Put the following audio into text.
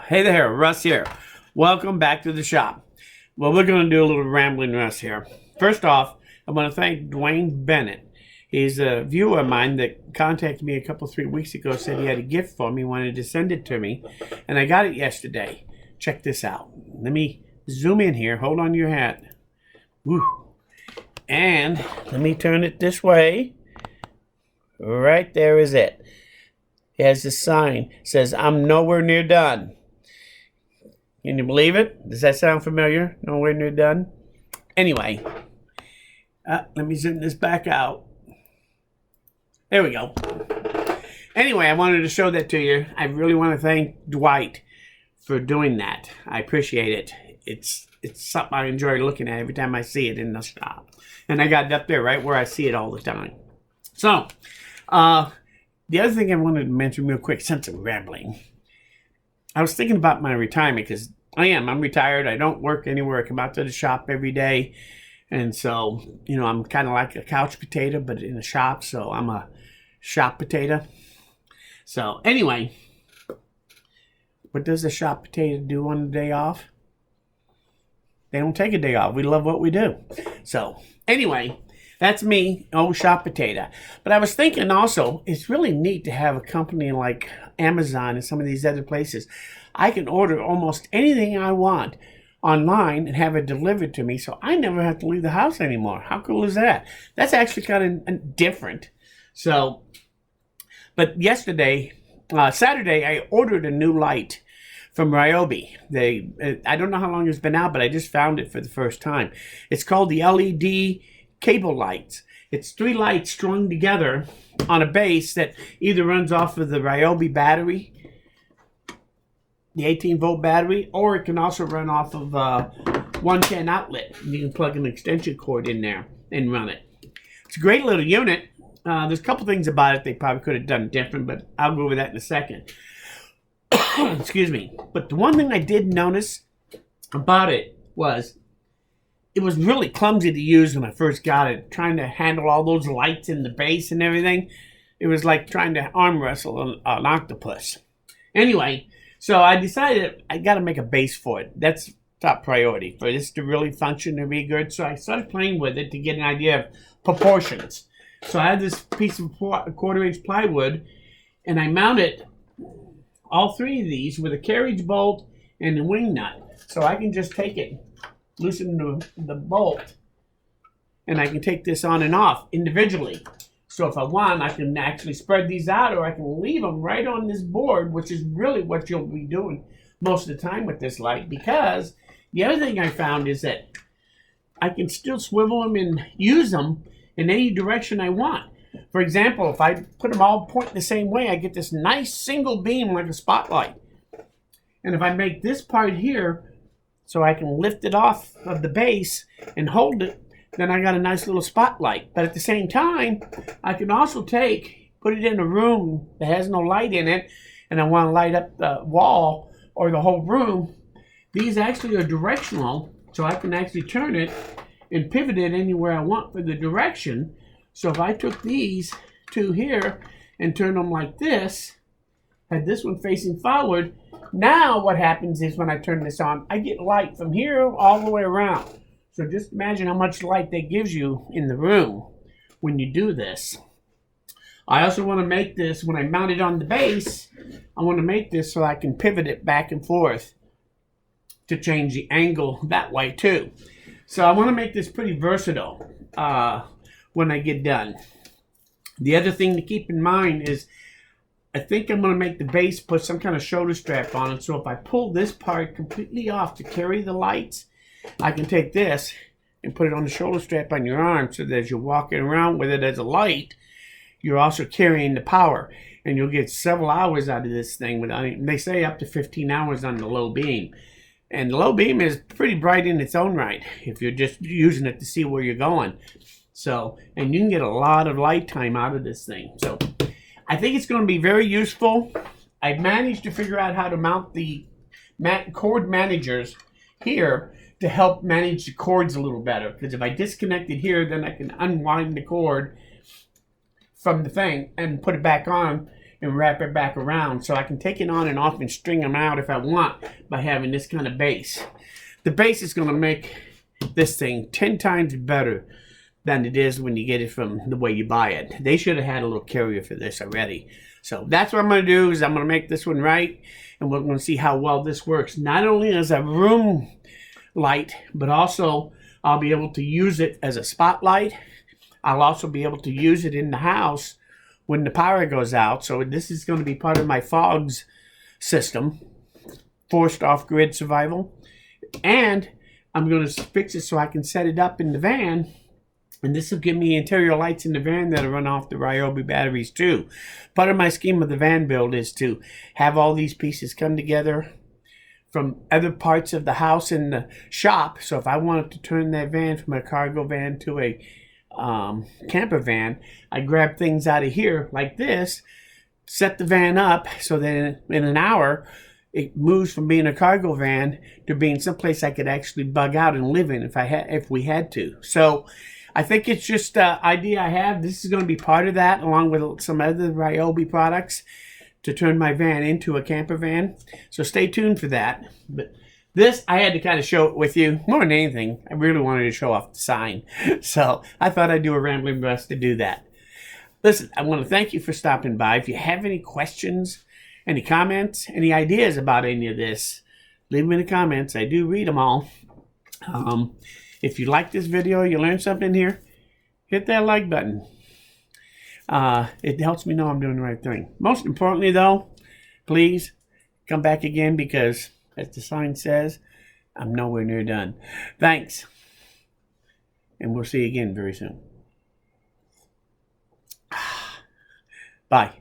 Hey there, Russ here. Welcome back to the shop. Well, we're going to do a little rambling Russ here. First off, I want to thank Dwayne Bennett. He's a viewer of mine that contacted me a couple, 3 weeks ago, said he had a gift for me, wanted to send it to me, and I got it yesterday. Check this out. Let me zoom in here. Hold on to your hat. Woo. And let me turn it this way. Right there is it. It has a sign. It says, "I'm nowhere near done." Can you believe it? Does that sound familiar? Nowhere near done? Anyway, let me zoom this back out. There we go. Anyway, I wanted to show that to you. I really want to thank Dwight for doing that. I appreciate it. It's something I enjoy looking at every time I see it in the shop. And I got it up there right where I see it all the time. So, the other thing I wanted to mention real quick, since I'm rambling, I was thinking about my retirement because I'm retired. I don't work anywhere. I come out to the shop every day. And so, I'm kind of like a couch potato, but in a shop. So I'm a shop potato. So anyway, what does a shop potato do on the day off? They don't take a day off. We love what we do. So anyway, that's me, old shop potato. But I was thinking also, it's really neat to have a company like Amazon and some of these other places. I can order almost anything I want online and have it delivered to me, so I never have to leave the house anymore. How cool is that? That's actually kind of different. So, but yesterday, Saturday, I ordered a new light from Ryobi. I don't know how long it's been out, but I just found it for the first time. It's called the LED cable lights. It's 3 lights strung together on a base that either runs off of the Ryobi battery, the 18-volt battery, or it can also run off of 110 outlet. You can plug an extension cord in there and run it. It's a great little unit. There's a couple things about it they probably could have done different, but I'll go over that in a second. Excuse me. But the one thing I did notice about it was really clumsy to use when I first got it, trying to handle all those lights in the base and everything. It was like trying to arm wrestle an octopus. Anyway, so I decided I got to make a base for it. That's top priority for this to really function and be good. So I started playing with it to get an idea of proportions. So I had this piece of 1/4-inch plywood, and I mounted all 3 of these with a carriage bolt and a wing nut. So I can just take it, loosen the bolt, and I can take this on and off individually. So if I want, I can actually spread these out, or I can leave them right on this board, which is really what you'll be doing most of the time with this light. Because the other thing I found is that I can still swivel them and use them in any direction I want. For example, if I put them all pointing the same way, I get this nice single beam like a spotlight. And if I make this part here so I can lift it off of the base and hold it, then I got a nice little spotlight. But at the same time, I can also put it in a room that has no light in it, and I want to light up the wall or the whole room. These actually are directional, so I can actually turn it and pivot it anywhere I want for the direction. So if I took these 2 here and turned them like this, had this one facing forward, now what happens is when I turn this on, I get light from here all the way around. So just imagine how much light that gives you in the room when you do this. I also want to make this, when I mount it on the base, I want to make this so I can pivot it back and forth to change the angle that way too. So I want to make this pretty versatile when I get done. The other thing to keep in mind is I think I'm going to make the base put some kind of shoulder strap on it. So if I pull this part completely off to carry the lights, I can take this and put it on the shoulder strap on your arm, so that as you're walking around with it as a light, you're also carrying the power. And you'll get several hours out of this thing. They say up to 15 hours on the low beam. And the low beam is pretty bright in its own right if you're just using it to see where you're going. So, and you can get a lot of light time out of this thing. So I think it's going to be very useful. I've managed to figure out how to mount the cord managers here to help manage the cords a little better. Because if I disconnect it here, then I can unwind the cord from the thing and put it back on and wrap it back around so I can take it on and off and string them out if I want by having this kind of base. The base is going to make this thing 10 times better than it is when you get it from the way you buy it. They should have had a little carrier for this already. So that's what I'm going to do, is I'm going to make this one right, and we're going to see how well this works. Not only as a room light, but also I'll be able to use it as a spotlight. I'll also be able to use it in the house when the power goes out. So this is going to be part of my fogs system, forced off-grid survival. And I'm going to fix it so I can set it up in the van. And this will give me interior lights in the van that'll run off the Ryobi batteries too. Part of my scheme of the van build is to have all these pieces come together from other parts of the house and the shop. So if I wanted to turn that van from a cargo van to a camper van, I grab things out of here like this, set the van up so that in an hour it moves from being a cargo van to being someplace I could actually bug out and live in if we had to. So I think it's just an idea I have. This is going to be part of that, along with some other Ryobi products, to turn my van into a camper van. So stay tuned for that. But this, I had to kind of show it with you. More than anything, I really wanted to show off the sign. So I thought I'd do a rambling Russ to do that. Listen, I want to thank you for stopping by. If you have any questions, any comments, any ideas about any of this, leave them in the comments. I do read them all. If you like this video, you learned something here, hit that like button. It helps me know I'm doing the right thing. Most importantly, though, please come back again, because as the sign says, I'm nowhere near done. Thanks. And we'll see you again very soon. Bye.